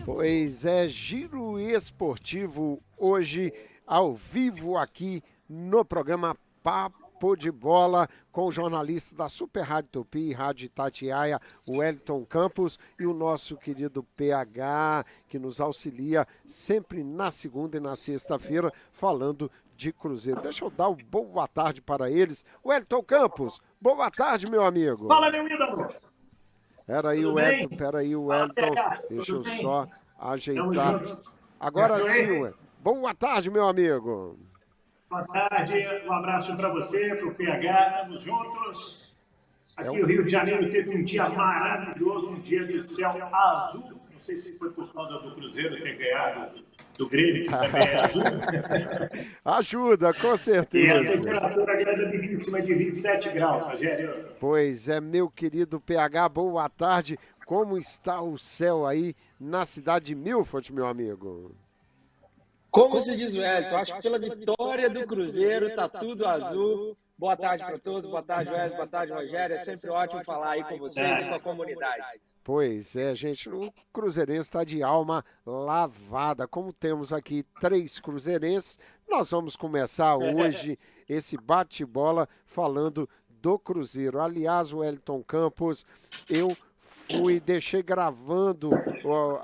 Pois é, Giro Esportivo hoje ao vivo aqui no programa Papo de Bola com o jornalista da Super Rádio Tupi, Rádio Itatiaia, o Wellington Campos e o nosso querido PH, que nos auxilia sempre na segunda e na sexta-feira falando de Cruzeiro. Deixa eu dar uma boa tarde para eles. Wellington Campos, boa tarde, meu amigo. Fala, meu ídolo. Peraí, o Wellington, deixa eu só ajeitar. Agora sim, Wellington. Boa tarde, meu amigo. Boa tarde, um abraço para você, para o PH, estamos juntos. Aqui no Rio de Janeiro teve um dia maravilhoso, um dia de céu azul. Não sei se foi por causa do Cruzeiro ter ganhado do Grêmio, que também é azul. Ajuda, com certeza. E a temperatura agradabilíssima de 27 graus, Rogério. Pois é, meu querido PH, boa tarde. Como está o céu aí na cidade de Milford, meu amigo? Como se diz o Wellington, acho que pela vitória do Cruzeiro tá tudo azul. Boa tarde para todos, boa tarde, Wellington, boa tarde, Rogério. É sempre ótimo falar aí com vocês e com a comunidade. Pois é, gente, o cruzeirense está de alma lavada. Como temos aqui 3 cruzeirenses, nós vamos começar hoje esse bate-bola falando do Cruzeiro. Aliás, o Wellington Campos, eu deixei gravando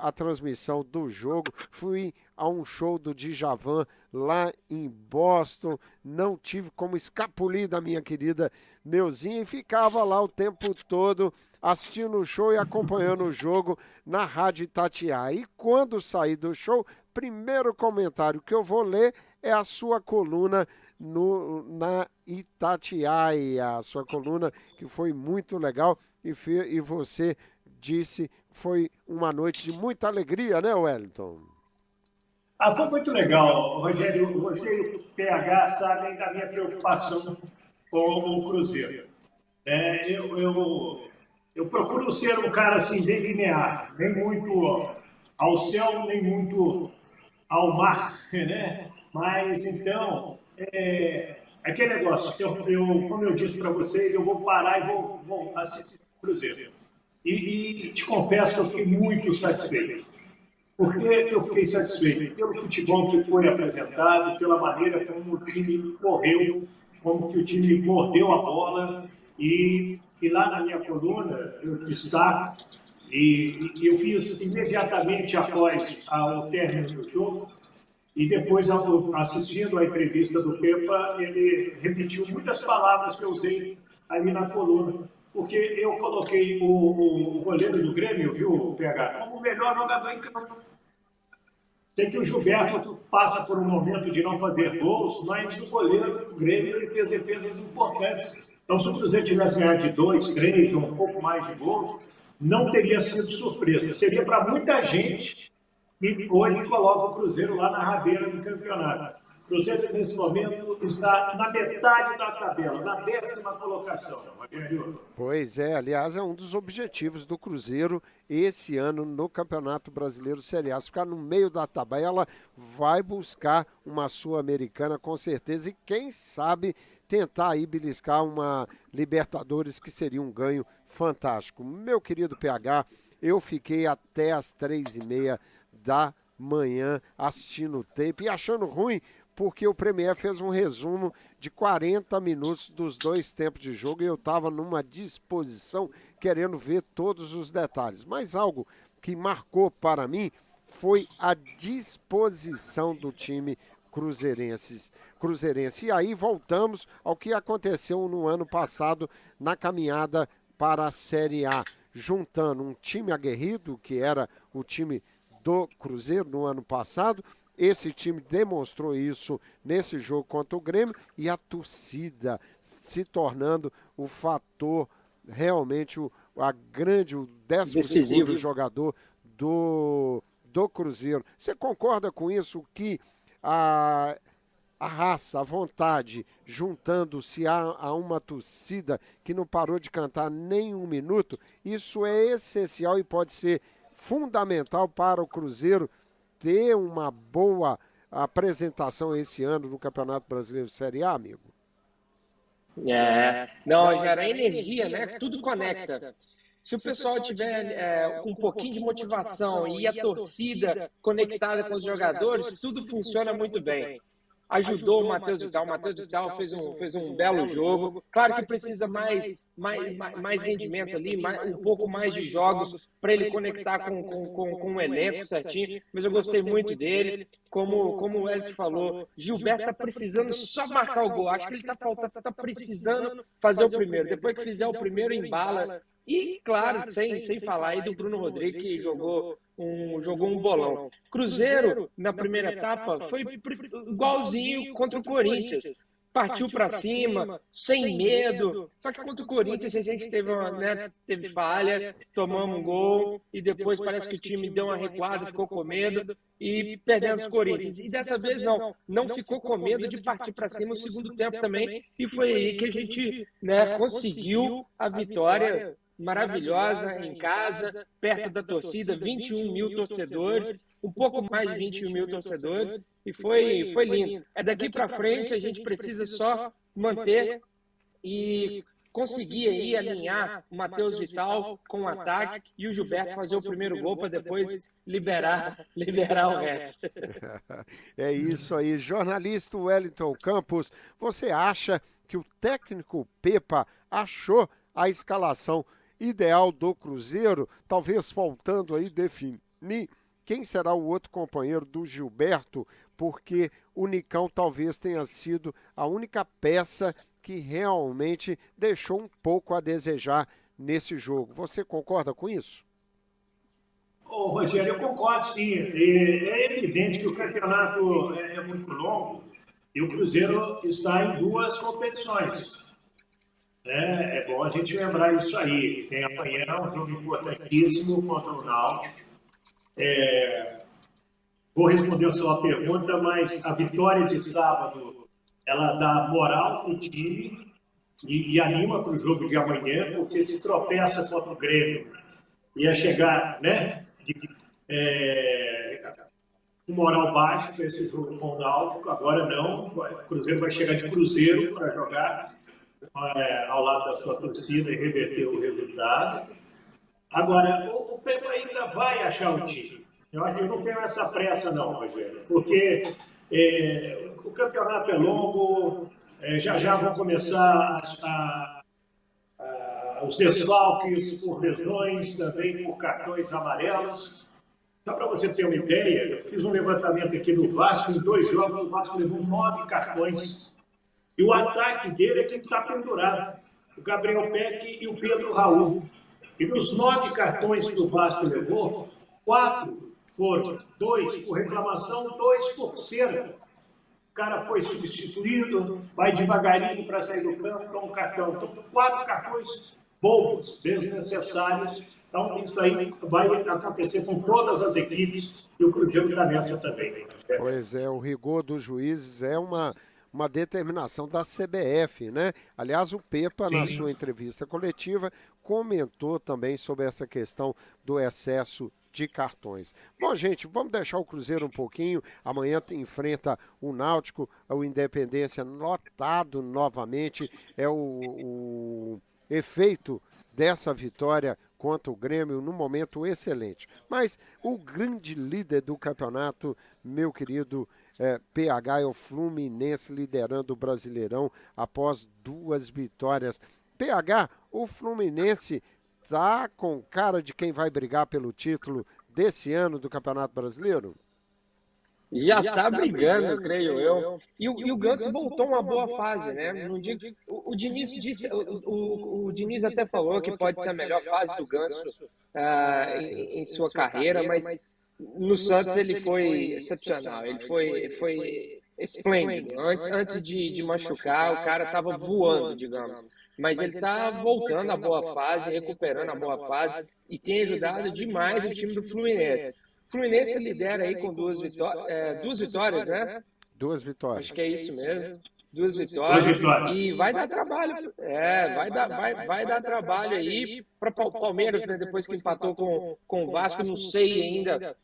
a transmissão do jogo, fui a um show do Djavan lá em Boston, não tive como escapulir da minha querida Neuzinha e ficava lá o tempo todo assistindo o show e acompanhando o jogo na Rádio Itatiaia. E quando saí do show, primeiro comentário que eu vou ler é a sua coluna na Itatiaia, a sua coluna que foi muito legal e você disse foi uma noite de muita alegria, né, Wellington? Foi muito legal, Rogério. Você e o PH sabem da minha preocupação com o Cruzeiro. Eu procuro ser um cara assim, bem linear, nem muito ao céu, nem muito ao mar, né? Mas então, aquele negócio, como eu disse para vocês, eu vou parar e vou assistir o Cruzeiro. E te confesso que eu fiquei muito satisfeito. Por que eu fiquei satisfeito? Pelo futebol que foi apresentado, pela maneira como o time correu, como que o time mordeu a bola. E lá na minha coluna eu destaco, e eu fiz imediatamente após o término do jogo, e depois, assistindo a entrevista do Pepa, ele repetiu muitas palavras que eu usei ali na coluna. Porque eu coloquei o goleiro do Grêmio, viu, PH, como o melhor jogador em campo. Sei que o Gilberto passa por um momento de não fazer gols, mas o goleiro do Grêmio ele fez defesas importantes. Então, se o Cruzeiro tivesse ganhado de 2, 3 ou um pouco mais de gols, não teria sido surpresa. Seria para muita gente que hoje coloca o Cruzeiro lá na rabeira do campeonato. O Cruzeiro, nesse momento, está na metade da tabela, na 10ª colocação. Pois é, aliás, é um dos objetivos do Cruzeiro esse ano no Campeonato Brasileiro Série A. Se ficar no meio da tabela, vai buscar uma Sul-Americana com certeza e quem sabe tentar aí beliscar uma Libertadores que seria um ganho fantástico. Meu querido PH, eu fiquei até as 3h30 da manhã assistindo o tape e achando ruim porque o Premier fez um resumo de 40 minutos dos 2 tempos de jogo e eu estava numa disposição querendo ver todos os detalhes. Mas algo que marcou para mim foi a disposição do time cruzeirense. E aí voltamos ao que aconteceu no ano passado na caminhada para a Série A, juntando um time aguerrido, que era o time do Cruzeiro no ano passado. Esse time demonstrou isso nesse jogo contra o Grêmio e a torcida se tornando o fator, realmente o 12º jogador do Cruzeiro. Você concorda com isso que a raça, a vontade, juntando-se a uma torcida que não parou de cantar nem um minuto, isso é essencial e pode ser fundamental para o Cruzeiro ter uma boa apresentação esse ano no Campeonato Brasileiro Série A, amigo? Não, gera energia, né? Tudo conecta. Se o pessoal tiver com um pouquinho de motivação e a torcida conectada com os jogadores, tudo funciona muito bem. Ajudou o Matheus Vital fez um belo jogo. Claro que precisa mais rendimento ali, um pouco mais de jogos para ele conectar com o elenco certinho, mas eu gostei muito dele. Como o Elton falou, Gilberto está precisando só marcar o gol. Acho que ele está precisando fazer o primeiro. Depois que fizer o primeiro, embala. E, claro, sem falar aí do Bruno Rodrigues, que jogou um bolão. Cruzeiro, na primeira etapa, foi igualzinho contra o Corinthians. Partiu para cima, sem medo. Só que contra o Corinthians a gente teve falha, tomamos um gol e depois parece que o time deu uma recuada, ficou com medo e perdemos o Corinthians. E dessa vez não ficou com medo de partir para cima no segundo tempo também. E foi aí que a gente conseguiu a vitória maravilhosa em casa, perto da torcida, 21 mil torcedores, um pouco mais de 21 mil torcedores, e foi lindo. Daqui para frente a gente precisa só manter e conseguir aí alinhar o Matheus Vital com o ataque e o Gilberto fazer o primeiro gol para depois liberar o resto. É isso aí. Jornalista Wellington Campos, você acha que o técnico Pepa achou a escalação ideal do Cruzeiro, talvez faltando aí definir quem será o outro companheiro do Gilberto, porque o Nicão talvez tenha sido a única peça que realmente deixou um pouco a desejar nesse jogo. Você concorda com isso? Ô, Rogério, eu concordo sim. É evidente que o campeonato é muito longo e o Cruzeiro está em 2 competições. É bom a gente lembrar isso aí. Tem amanhã um jogo importantíssimo contra o Náutico. Vou responder a sua pergunta, mas a vitória de sábado, ela dá moral para o time e anima para o jogo de amanhã, porque se tropeça contra o Grêmio, ia chegar, com moral baixo para esse jogo com o Náutico. Agora não, o Cruzeiro vai chegar de Cruzeiro para jogar ao lado da sua torcida e reverter o resultado. Agora, o Pepa ainda vai achar o time. Eu acho que eu não tenho essa pressa não, Rogério, porque o campeonato é longo, já vão começar os desfalques por lesões, também por cartões amarelos. Só para você ter uma ideia, eu fiz um levantamento aqui do Vasco, em 2 jogos o Vasco levou 9 cartões. E o ataque dele é quem está pendurado, o Gabriel Peck e o Pedro Raul. E dos 9 cartões que o Vasco levou, 4 foram, 2 por reclamação, 2 por cera. O cara foi substituído, vai devagarinho para sair do campo, toma um cartão. Então, 4 cartões bobos, desnecessários. Então, isso aí vai acontecer com todas as equipes e o Cruzeiro está nessa também. Pois é, o rigor dos juízes é uma determinação da CBF, né? Aliás, o Pepa, na sua entrevista coletiva, comentou também sobre essa questão do excesso de cartões. Bom, gente, vamos deixar o Cruzeiro um pouquinho. Amanhã enfrenta o Náutico, o Independência lotado novamente. É o efeito dessa vitória contra o Grêmio num momento excelente. Mas o grande líder do campeonato, meu querido PH, é o Fluminense liderando o Brasileirão após 2 vitórias. PH, o Fluminense tá com cara de quem vai brigar pelo título desse ano do Campeonato Brasileiro? Já está brigando, creio eu. E o Ganso voltou uma boa fase, né? O Diniz disse, o Diniz até falou que pode ser a melhor fase do Ganso em sua carreira, mas no Santos ele foi excepcional, ele foi esplêndido. Antes de machucar, o cara estava voando, digamos. Mas ele está voltando à boa fase, recuperando a boa fase e tem ajudado demais o time do Fluminense. O Fluminense lidera aí com 2 vitórias, né? 2 vitórias. Acho que é isso mesmo. 2 2 vitórias. vitórias. E vai dar trabalho. Vai dar trabalho aí para o Palmeiras, né? Depois que empatou com o Vasco, não sei ainda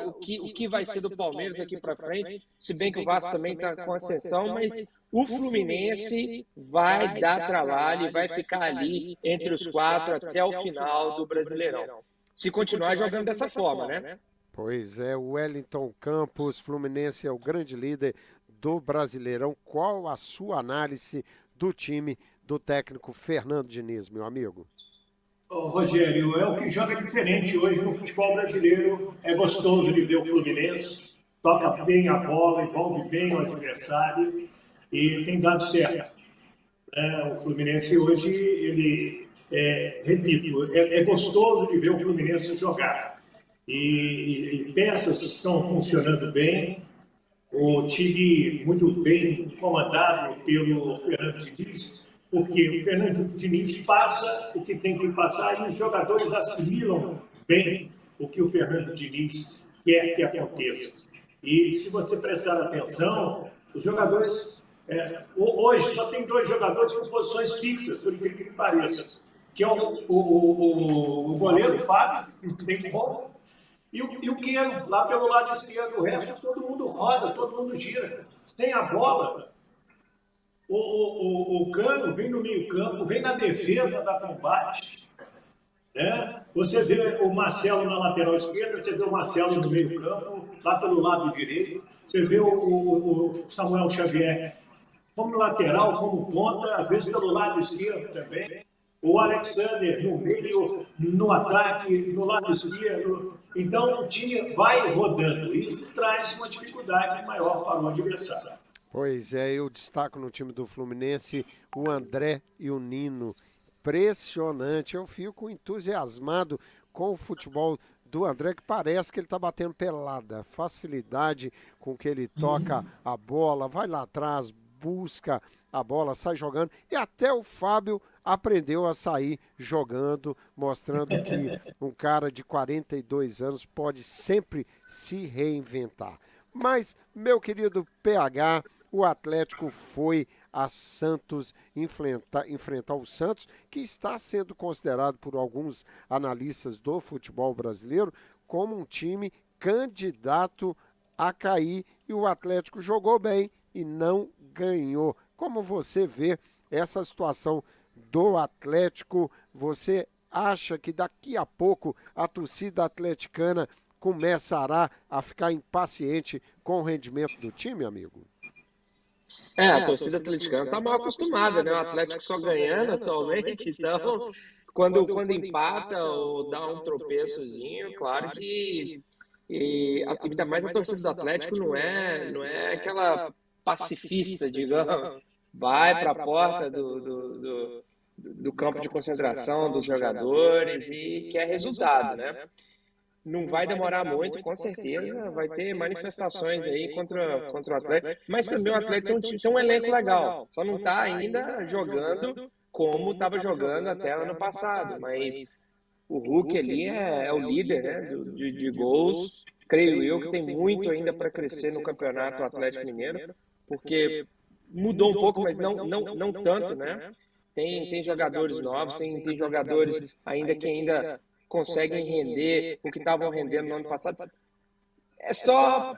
o que vai ser do Palmeiras daqui para frente. Se bem que o Vasco também está com ascensão, mas o Fluminense vai dar trabalho e vai ficar ali entre os 4 até o final do Brasileirão. Se continuar jogando dessa forma, né? Pois é, o Wellington Campos, Fluminense é o grande líder do Brasileirão. Qual a sua análise do time do técnico Fernando Diniz, meu amigo? Ô, Rogério, é o que joga diferente hoje no futebol brasileiro. É gostoso de ver o Fluminense, toca bem a bola, envolve bem o adversário e tem dado certo. O Fluminense hoje, repito, é gostoso de ver o Fluminense jogar. E peças estão funcionando bem, o time muito bem comandado pelo Fernando Diniz, porque o Fernando Diniz passa o que tem que passar e os jogadores assimilam bem o que o Fernando Diniz quer que aconteça. E se você prestar atenção, os jogadores... hoje só tem 2 jogadores com posições fixas, por incrível que pareça, que é o goleiro Fábio, que tem bom, e o Keno, lá pelo lado esquerdo. O resto, todo mundo roda, todo mundo gira. Sem a bola, o Cano vem no meio campo, vem na defesa da combate. Né? Você vê o Marcelo na lateral esquerda, você vê o Marcelo no meio campo, lá pelo lado direito. Você vê o Samuel Xavier como lateral, como ponta, às vezes pelo lado esquerdo também. O Alexander no meio, no ataque, no lado esquerdo. Então, o time vai rodando. Isso traz uma dificuldade maior para o adversário. Pois é, eu destaco no time do Fluminense o André e o Nino. Impressionante. Eu fico entusiasmado com o futebol do André, que parece que ele está batendo pelada. Facilidade com que ele toca a bola, vai lá atrás, busca a bola, sai jogando. E até o Fábio aprendeu a sair jogando, mostrando que um cara de 42 anos pode sempre se reinventar. Mas, meu querido PH, o Atlético foi a Santos enfrentar o Santos, que está sendo considerado por alguns analistas do futebol brasileiro como um time candidato a cair, e o Atlético jogou bem e não ganhou. Como você vê essa situação do Atlético? Você acha que daqui a pouco a torcida atleticana começará a ficar impaciente com o rendimento do time, amigo? A torcida atleticana está mal acostumada, né? O Atlético só ganhando atualmente, então quando empata ou dá um tropeçozinho, claro que ainda mais a torcida do Atlético não é aquela pacifista, digamos, vai para a porta do campo de concentração dos jogadores e quer resultado, né? Não vai demorar muito, com certeza, vai ter manifestações aí contra o Atlético, mas também o Atlético tem um elenco legal, só não está ainda jogando como estava jogando até ano passado, mas o Hulk ali é o líder, né, de gols, creio eu que tem muito ainda para crescer no campeonato Atlético Mineiro, porque mudou um pouco, mas não tanto, né? Tem jogadores novos, tem jogadores ainda que ainda conseguem render o que estavam rendendo no ano passado. É só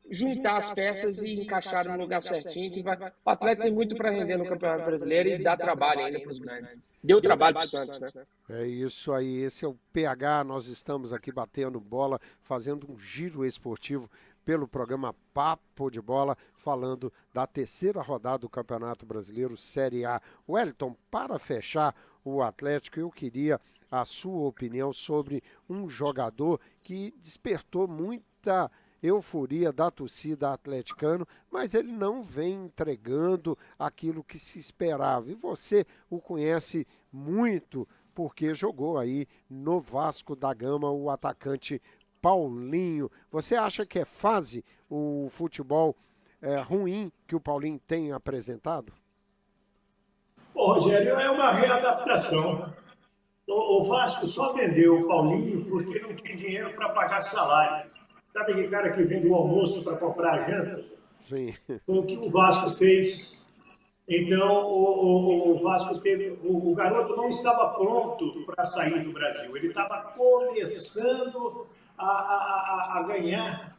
juntar as peças e encaixar no lugar certinho. Que vai... O Atlético tem muito para render no Campeonato Brasileiro e dá trabalho ainda para os grandes. Deu trabalho para o Santos, né? É isso aí, esse é o PH. Nós estamos aqui batendo bola, fazendo um giro esportivo pelo programa Papo de Bola, falando da terceira rodada do Campeonato Brasileiro Série A. Wellington, para fechar o Atlético, eu queria a sua opinião sobre um jogador que despertou muita euforia da torcida atleticana, mas ele não vem entregando aquilo que se esperava. E você o conhece muito, porque jogou aí no Vasco da Gama, o atacante Paulinho. Você acha que é fase o futebol ruim que o Paulinho tem apresentado? Rogério, é uma readaptação. O Vasco só vendeu o Paulinho porque não tinha dinheiro para pagar salário. Sabe aquele cara que vende o almoço para comprar a janta? Sim. Foi o que o Vasco fez. Então, o Vasco teve. O garoto não estava pronto para sair do Brasil. Ele estava começando a ganhar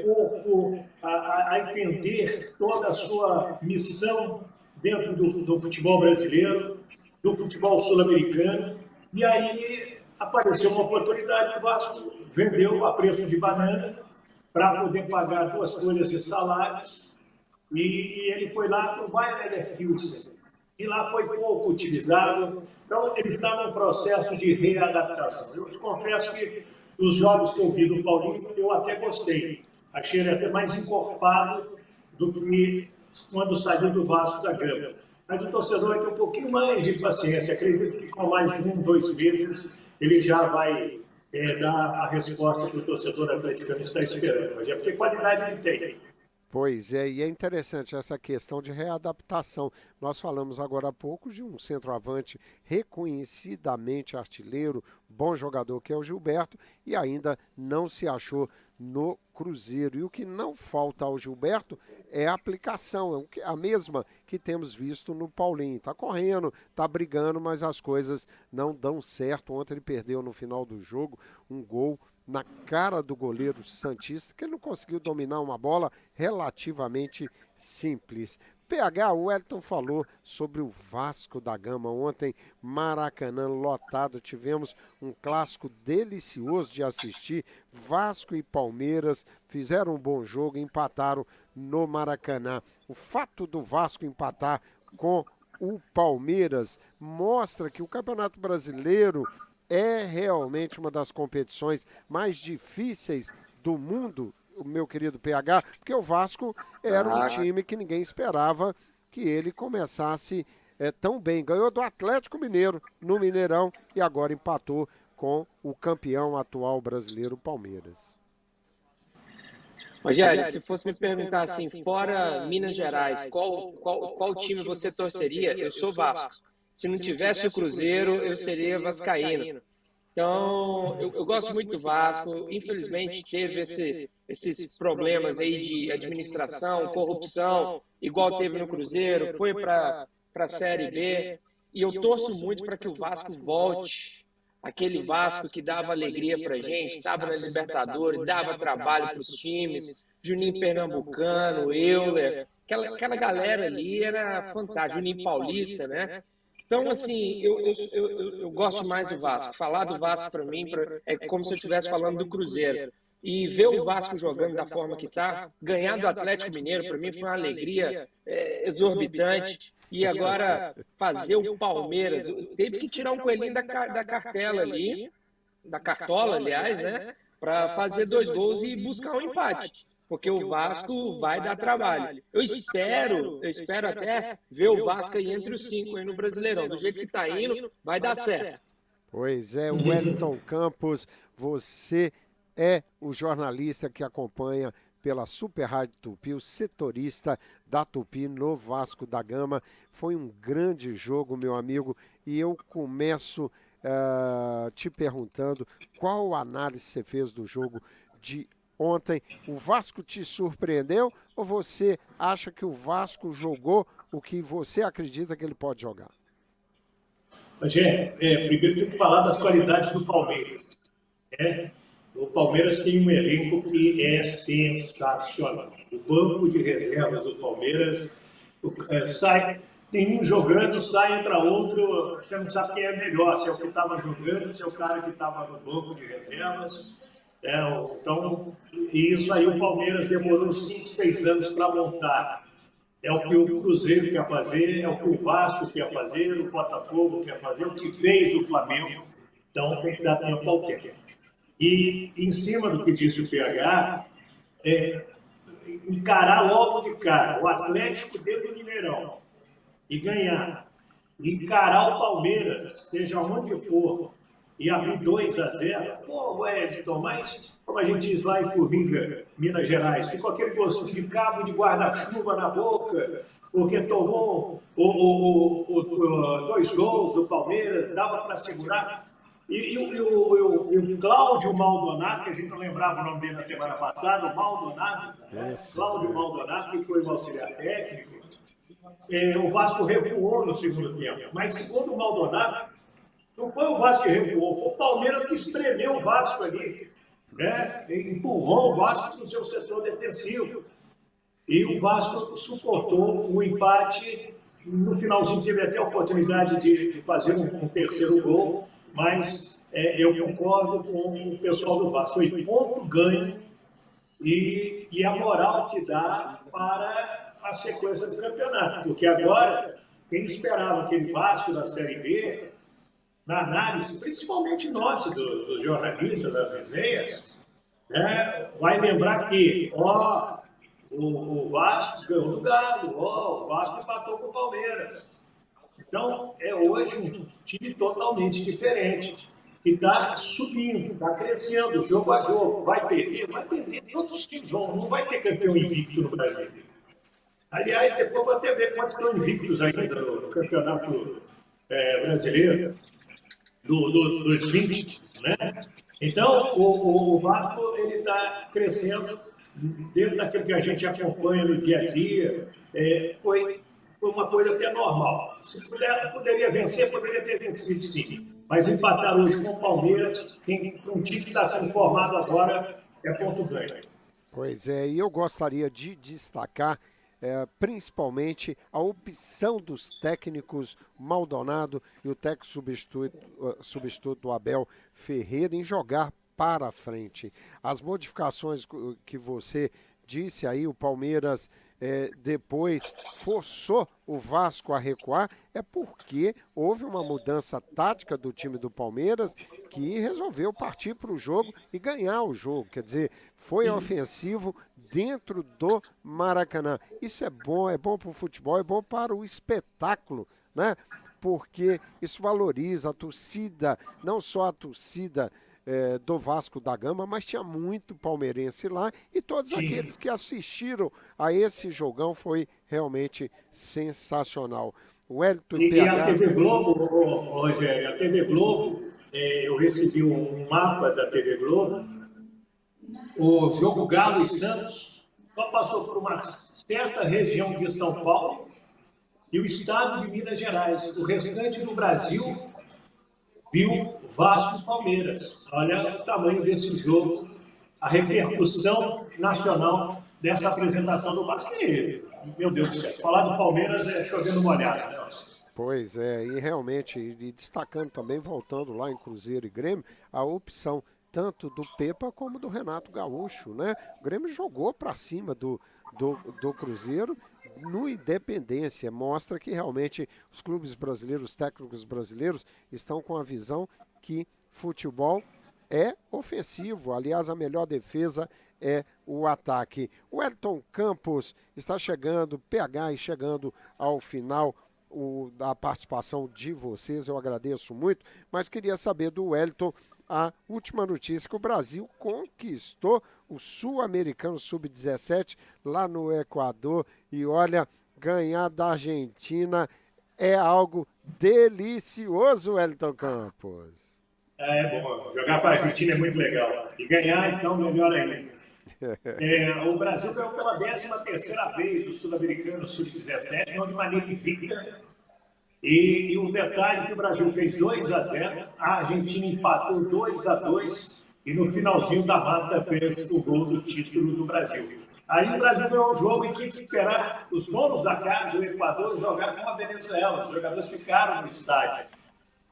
corpo, a entender toda a sua missão dentro do futebol brasileiro, do futebol sul-americano. E aí apareceu uma oportunidade, o Vasco vendeu a preço de banana para poder pagar 2 folhas de salários. E ele foi lá para o Bayer Leverkusen. E lá foi pouco utilizado. Então, ele está num processo de readaptação. Eu te confesso que dos jogos que eu vi do Paulinho, eu até gostei. Achei ele até mais encorpado do que quando saiu do Vasco da Gama. Mas o torcedor vai ter um pouquinho mais de paciência. Acredito que com mais de 1, 2 meses ele já vai dar a resposta que o torcedor atleticano está esperando. Mas é porque qualidade ele tem. Pois é, e é interessante essa questão de readaptação. Nós falamos agora há pouco de um centroavante reconhecidamente artilheiro, bom jogador que é o Gilberto, e ainda não se achou no Cruzeiro. E o que não falta ao Gilberto é a aplicação, é a mesma que temos visto no Paulinho. Está correndo, está brigando, mas as coisas não dão certo. Ontem ele perdeu no final do jogo um gol na cara do goleiro santista, que ele não conseguiu dominar uma bola relativamente simples. PH, o Wellington falou sobre o Vasco da Gama ontem, Maracanã lotado, tivemos um clássico delicioso de assistir, Vasco e Palmeiras fizeram um bom jogo, empataram no Maracanã. O fato do Vasco empatar com o Palmeiras mostra que o Campeonato Brasileiro é realmente uma das competições mais difíceis do mundo, o meu querido PH, porque o Vasco era um time que ninguém esperava que ele começasse tão bem. Ganhou do Atlético Mineiro no Mineirão e agora empatou com o campeão atual brasileiro, Palmeiras. Rogério, se fosse me perguntar assim, fora Minas Gerais, qual time você torceria? Eu sou Vasco. Se não tivesse o Cruzeiro, eu seria vascaíno. Então, eu gosto muito do Vasco. Infelizmente, teve esses problemas aí de administração, corrupção, igual teve no Cruzeiro, foi para a Série B. E eu torço muito para que o Vasco volte. Aquele Vasco que dava alegria para a gente, estava na Libertadores, dava trabalho para os times, Juninho Pernambucano, Euler, aquela galera ali era fantástica, Juninho Paulista, né? Então, assim, eu gosto mais do Vasco. Falar do Vasco, para mim, é como se eu estivesse falando do Cruzeiro. E ver o Vasco jogando da forma que está, ganhar do Atlético Mineiro, para mim, foi uma alegria exorbitante. E agora, fazer o Palmeiras, teve que tirar um coelhinho da cartela ali, da cartola, aliás, né? Para fazer 2 gols e buscar um empate. Porque o Vasco vai dar trabalho. Eu espero até ver o Vasco aí entre os 5 aí no Brasileirão. Do jeito que está indo, vai dar certo. Pois é, Wellington Campos, você é o jornalista que acompanha pela Super Rádio Tupi, o setorista da Tupi no Vasco da Gama. Foi um grande jogo, meu amigo, e eu começo te perguntando qual análise você fez do jogo de ontem. O Vasco te surpreendeu ou você acha que o Vasco jogou o que você acredita que ele pode jogar? Primeiro tem que falar das qualidades do Palmeiras. O Palmeiras tem um elenco que é sensacional. O banco de reservas do Palmeiras tem um jogando, sai, entra outro, você não sabe quem é melhor, se é o que estava jogando, se é o cara que estava no banco de reservas. Então, isso aí o Palmeiras demorou 5, 6 anos para montar. É o que o Cruzeiro quer fazer, é o que o Vasco quer fazer, o Botafogo quer fazer, o que fez o Flamengo. Então, tem que dar tempo ao tempo. E, em cima do que disse o PH, encarar logo de cara o Atlético dentro do Mineirão e ganhar. Encarar o Palmeiras, seja onde for, e abrir 2-0, pô, Wellington, mas como a gente diz lá em Formiga, Minas Gerais, ficou aquele gostinho de cabo de guarda-chuva na boca, porque tomou 2 gols do Palmeiras, dava para segurar. E o Cláudio Maldonado, que a gente não lembrava o nome dele na semana passada, o Maldonado, né? Cláudio Maldonado, que foi o auxiliar técnico, o Vasco recuou no segundo tempo. Mas, segundo o Maldonado, não foi o Vasco que recuou, foi o Palmeiras que espremeu o Vasco ali, né? Empurrou o Vasco no seu setor defensivo. E o Vasco suportou o empate. No finalzinho teve até a oportunidade de fazer um terceiro gol, mas eu concordo com o pessoal do Vasco. Foi ponto ganho e a moral que dá para a sequência do campeonato. Porque agora, quem esperava aquele Vasco da Série B, na análise, principalmente nossa, dos jornalistas, das resenhas, né, vai lembrar que, o Vasco ganhou do Galo, o Vasco empatou com o Palmeiras. Então, é hoje um time totalmente diferente, que está subindo, está crescendo, jogo a jogo. Vai perder, todos os times vão, não vai ter campeão invicto no Brasil. Aliás, depois vou até ver quantos estão invictos ainda no campeonato brasileiro, dos 20, né? Então, o Vasco está crescendo dentro daquilo que a gente acompanha no dia a dia. Foi uma coisa até normal. Se poderia vencer, poderia ter vencido, sim. Mas empatar hoje com o Palmeiras, um time que está sendo formado agora, é ponto ganho. Pois é, e eu gostaria de destacar principalmente a opção dos técnicos Maldonado e o técnico substituto Abel Ferreira em jogar para frente. As modificações que você disse aí, o Palmeiras depois forçou o Vasco a recuar, é porque houve uma mudança tática do time do Palmeiras que resolveu partir para o jogo e ganhar o jogo. Quer dizer, foi ofensivo dentro do Maracanã. Isso é bom para o futebol, é bom para o espetáculo, né? Porque isso valoriza a torcida, não só a torcida do Vasco da Gama, mas tinha muito palmeirense lá e todos aqueles que assistiram a esse jogão. Foi realmente sensacional. O Hélito e a TV Globo, Rogério, a TV Globo, eu recebi um mapa da TV Globo, o jogo Galo e Santos só passou por uma certa região de São Paulo e o estado de Minas Gerais. O restante do Brasil viu Vasco e Palmeiras. Olha o tamanho desse jogo, a repercussão nacional dessa apresentação do Vasco. Meu Deus do céu, falar do Palmeiras é chovendo molhado, né? Pois é, e realmente, e destacando também, voltando lá em Cruzeiro e Grêmio, a opção tanto do Pepa como do Renato Gaúcho, né? O Grêmio jogou para cima do Cruzeiro no Independência, mostra que realmente os clubes brasileiros, os técnicos brasileiros estão com a visão que futebol é ofensivo. Aliás, a melhor defesa é o ataque. O Wellington Campos está chegando, PH e chegando ao final da participação de vocês, eu agradeço muito, mas queria saber do Wellington a última notícia, que o Brasil conquistou o Sul-Americano Sub-17 lá no Equador, e olha, ganhar da Argentina é algo delicioso, Wellington Campos. É bom, jogar para a Argentina é muito legal, e ganhar então melhor ainda. O Brasil ganhou pela 13ª vez o Sul-Americano Sub-17, não de maneira invicta. E o detalhe é que o Brasil fez 2-0, a Argentina empatou 2-2 e no finalzinho da mata fez o gol do título do Brasil. Aí o Brasil ganhou o jogo e tinha que esperar os donos da casa, o Equador, jogar com a Venezuela. Os jogadores ficaram no estádio.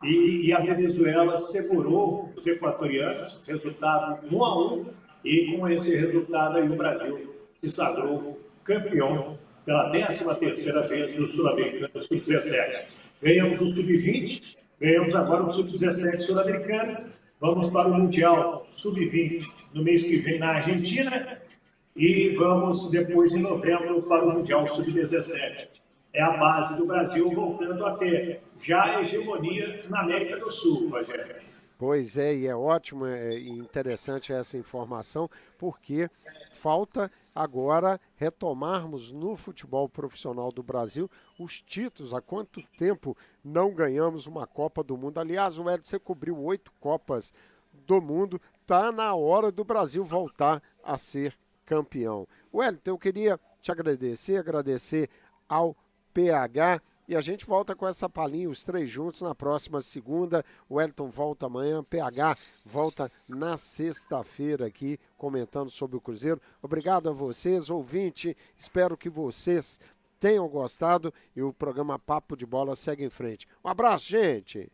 E a Venezuela segurou os equatorianos, resultado 1-1, e com esse resultado aí o Brasil se sagrou campeão pela 13ª vez do Sul-Americano Sub-17. Ganhamos o Sub-20, ganhamos agora o Sub-17 Sul-Americano, vamos para o Mundial Sub-20 no mês que vem na Argentina e vamos depois em novembro para o Mundial Sub-17. É a base do Brasil voltando a ter já a hegemonia na América do Sul, Rogério. Pois é, e é ótimo e interessante essa informação, porque falta agora retomarmos no futebol profissional do Brasil os títulos. Há quanto tempo não ganhamos uma Copa do Mundo? Aliás, o Wellington, você cobriu 8 Copas do Mundo, está na hora do Brasil voltar a ser campeão. Wellington, eu queria te agradecer ao PH, e a gente volta com essa palhinha, os 3 juntos, na próxima segunda. O Wellington volta amanhã, PH volta na sexta-feira aqui, comentando sobre o Cruzeiro. Obrigado a vocês, ouvinte, espero que vocês tenham gostado e o programa Papo de Bola segue em frente. Um abraço, gente!